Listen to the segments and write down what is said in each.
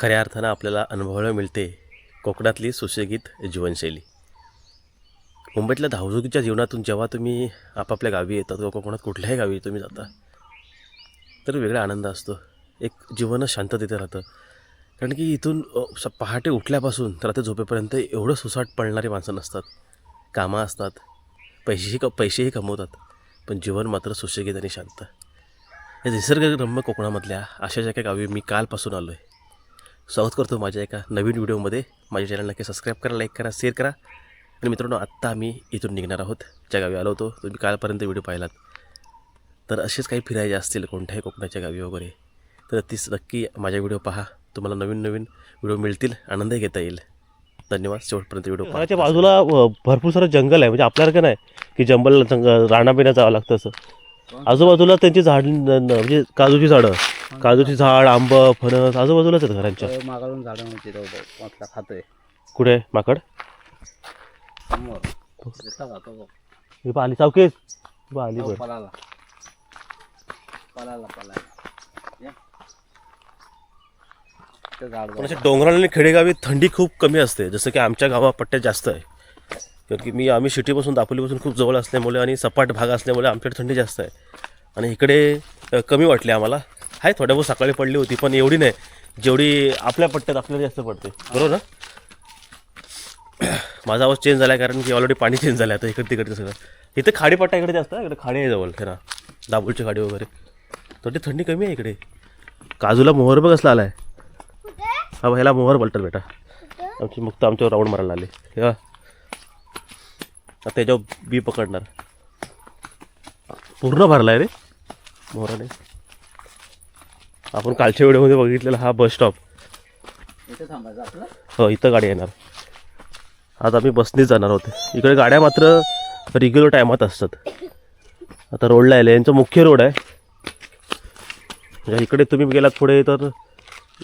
खऱ्या अर्थानं आपल्याला अनुभवायला मिळते कोकणातली सुशोभित जीवनशैली. मुंबईतल्या धावधुकीच्या जीवनातून जेव्हा तुम्ही आपापल्या गावी येता किंवा कोकणात कुठल्याही गावी तुम्ही जाता तर वेगळा आनंद असतो. एक जीवनच शांततेत राहतं. कारण की इथून पहाटे उठल्यापासून तर रात्री झोपेपर्यंत एवढं सुसाट पळणारी माणसं नसतात. कामं असतात, पैसेही कमवतात, पण जीवन मात्र सुशोभित आणि शांत. या निसर्गरम्य कोकणामधल्या अशाच एका गावी मी कालपासून आलो आहे. स्वागत करतो माझ्या एका नवीन व्हिडिओमध्ये. माझ्या चॅनल नक्की सबस्क्राईब करा, लाईक करा, शेअर करा. आणि मित्रांनो, आत्ता आम्ही इथून निघणार आहोत. ज्या गावी आलो होतो तुम्ही कालपर्यंत व्हिडिओ पाहिलात, तर असेच काही फिरायचे असतील कोणत्याही कोकणाच्या गावी वगैरे तर तीच नक्की माझ्या व्हिडिओ पहा. तुम्हाला नवीन नवीन व्हिडिओ मिळतील, आनंदही घेता येईल. धन्यवाद. शेवटपर्यंत व्हिडिओ पहा. घराच्या बाजूला भरपूर सारं जंगल आहे. म्हणजे आपल्याला नाही की जंगल रानाबिना जावं लागतं असं. आजूबाजूला त्यांची झाड म्हणजे काजूची झाडं, काजूची झाड, आंब, फणस आजूबाजूलाच आहेत घरांच्या. माकडून झाडं म्हणजे खातोय. कुठे माकड? समोर दिसला जातो बघ. ही पाहिली सावकेस पाहिली बरं. पलाला पलाला पलाला ते झाड पण अशा डोंगराळ आणि खेडेगावी थंडी खूप कमी असते, जसं की आमच्या गावापट्ट्यात जास्त आहे. कारण की आम्ही सिटीपासून दापोलीपासून खूप जवळ असल्यामुळे आणि सपाट भाग असल्यामुळे आमच्याकडे थंडी जास्त आहे. आणि इकडे कमी वाटली आम्हाला. आहे थोड्या बहुत सकाळी पडली होती, पण एवढी नाही जेवढी आपल्या पट्ट्यात आपल्याला जास्त पडते. बरोबर ना? माझा आवाज चेंज झाला आहे कारण की ऑलरेडी पाणी चेंज झालं आहे आता इकडे तिकडे सगळं. इथे खाडीपट्टा इकडे जास्त आहे, इकडे खाडी आहे जवळ, हे ना दाबोलची खाडी वगैरे. थोडी थंडी कमी आहे इकडे. काजूला मोहर बघ कसला आला आहे. हा ह्याला मोहर बोलतात बेटा. आमची मुक्त आमच्यावर राऊंड मारायला आले. हे त्याच्यावर बी पकडणार. पूर्ण भरला आहे रे मोहराने. आपण कालच्या व्हिडिओमध्ये बघितलेला हा बस स्टॉप. इथे थांबायचं आपलं. हो, इथं गाडी येणार. आज आम्ही बसनीच जाणार होते. इकडे गाड्या मात्र रेग्युलर टायमात असतात. आता रोडला आले, यांचा मुख्य रोड आहे. म्हणजे इकडे तुम्ही गेलात पुढे तर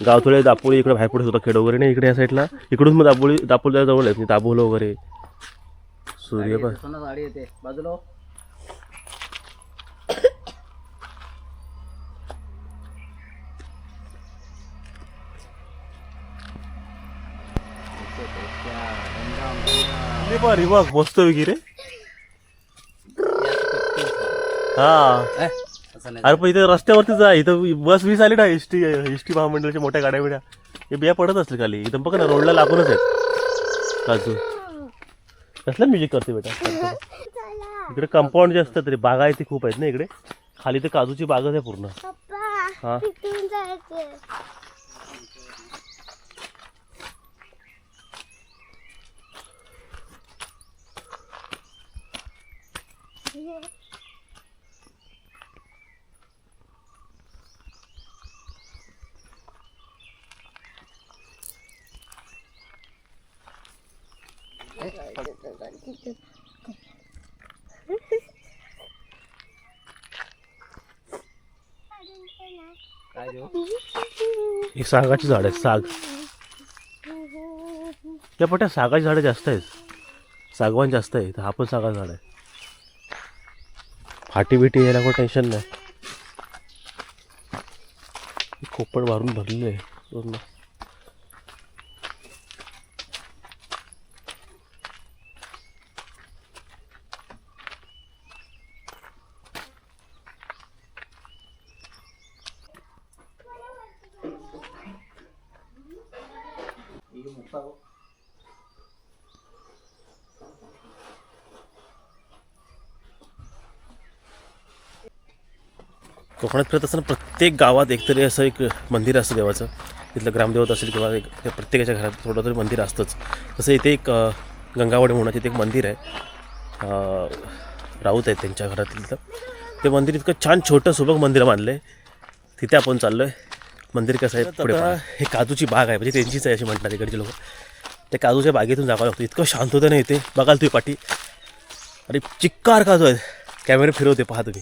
गावथोडे, दापोली इकडे बाहेर पुढे होता खेड वगैरे नाही. इकडे या साईडला इकडून मग दापोलीला जवळ आहेत. दापोलं वगैरे सूर्य गाडी येते बाजूला. बघ मस्त वगैरे. हा अरे पण इथे रस्त्यावरती जा. इथं बस 20 आली ना, एसटी महामंडळाच्या मोठ्या गाड्या बिड्या. हे बिया पडत असतील खाली. इथं बघ ना, रोडला लागूनच आहेत काजू. कसलं म्युझिक करते बेटा. इकडे कंपाऊंड जे असतात तरी बागायती खूप आहेत ना इकडे. खाली तर काजूची बागच आहे पूर्ण. हा ही सागाची झाड आहेत. साग त्या पट्ट्या सागाची झाडं जास्त आहेत. सागवान जास्त आहे. हा पण सागाचं झाड आहे. फाटी बिटी यायला काही टेन्शन नाही. खोपड मारून भरलेलं आहे पूर्ण. कोकणात फिरत असताना प्रत्येक गावात एकतरी असं एक मंदिर असतं देवाचं. तिथलं ग्रामदेवत असेल किंवा एक प्रत्येकाच्या घरात थोडं तरी मंदिर असतंच. तसं इथे एक गंगावडे म्हणून तिथे एक मंदिर आहे. राऊत आहेत त्यांच्या घरातलं ते मंदिर. इतकं छान छोटं सुबक मंदिर बांधलं आहे. तिथे आपण चाललो आहे. मंदिर कसं आहे पुढे. हे काजूची बाग आहे, म्हणजे त्यांचीच आहे अशी म्हणतात इकडचे लोक. त्या काजूच्या बागेतून जावं लागतं. इतकं शांत होतं ना इथे. बघाल तुम्ही पाठी अरे चिक्कार काजू आहेत. कॅमेरे फिरवते पहा तुम्ही.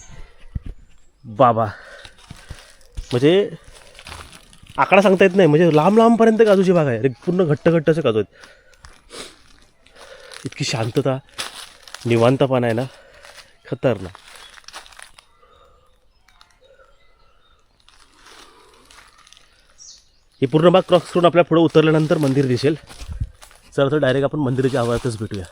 बाबा म्हणजे आकडा सांगता येत नाही. म्हणजे लांब लांबपर्यंत काजूची बाग आहे. अरे पूर्ण घट्ट घट्ट असे काजू आहेत. इतकी शांतता, निवांतपणा आहे ना, खतरनाक. ही पूर्ण बाग क्रॉस करून आपल्या पुढे उतरल्यानंतर मंदिर दिसेल. चला तर डायरेक्ट आपण मंदिराच्या आवारातच भेटूया.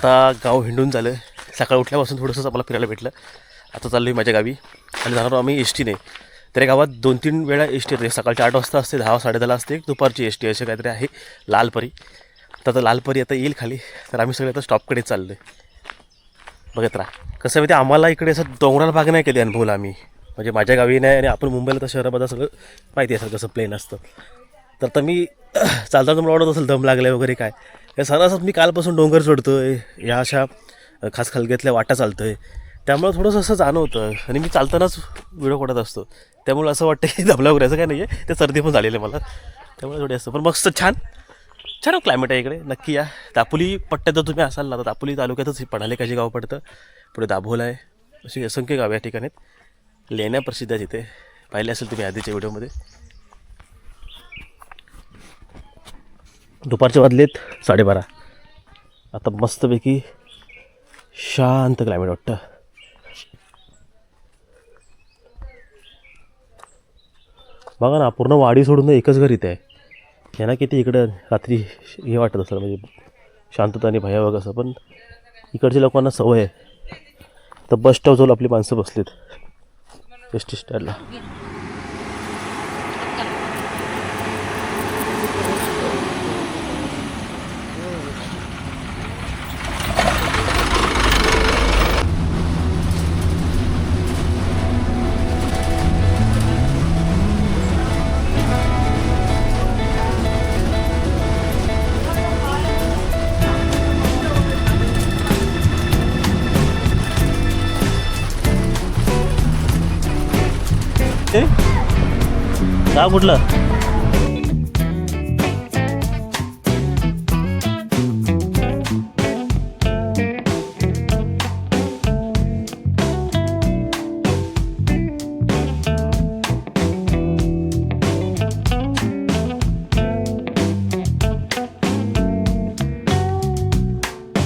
आता गाव हिंडून झालं. सकाळी उठल्यापासून थोडंसं मला फिरायला भेटलं. आता चाललो आहे माझ्या गावी आणि जाणार आम्ही एस टीने. तर या गावात 2-3 वेळा एस टी येते. सकाळची 8 वाजता असते, 10-10:30 असते, दुपारची एस टी असे काहीतरी आहे. लालपरी. तर आता लालपरी आता येईल खाली. तर आम्ही सगळे आता स्टॉपकडे चाललो आहे. बघत राहा. कसं माहिती आम्हाला इकडे असं डोंगराळ भाग नाही कधी अनुभवला आम्ही. म्हणजे माझ्या गावी नाही आणि आपण मुंबईला तर शहरामध्ये सगळं माहिती आहे कसं प्लेन असतं. तर आता मी चालताना मला वाटत असेल दम लागला वगैरे काय. या सरासच मी कालपासून डोंगर चढतो आहे, या अशा खास खलग्यातल्या वाटा चालतो आहे. त्यामुळे थोडंसं असं जाणवतं आणि मी चालतानाच व्हिडिओ काढत असतो. त्यामुळे असं वाटतं की दमला वगैरे असं काय नाही आहे. ते सर्दी पण झालेलं आहे मला, त्यामुळे थोडी असतं. पण मस्त छान छान क्लायमेट आहे इकडे. नक्की या. दापोली पट्ट्यात जर तुम्ही असाल ना तर दापोली तालुक्यातच पणालेकाची गाव पडतं. पुढे दाभोला आहे. अशी असंख्य गाव या ठिकाणी. लेण्या प्रसिद्ध आहेत इथे, पाहिले असेल तुम्ही आधीच्या व्हिडिओमध्ये. दुपारचे वाजलेत 12:30. आता मस्तपैकी शांत क्लायमेट वाटतं. बघा ना, पूर्ण वाडी सोडून एकच घर इथे आहे. यांना किती इकडं रात्री हे वाटत असेल, म्हणजे शांतता आणि भयावह असं. पण इकडच्या लोकांना सवय आहे. तर बस स्टॉप जवळ आपली माणसं बसलीत एस टी स्टँडला. का कुठलं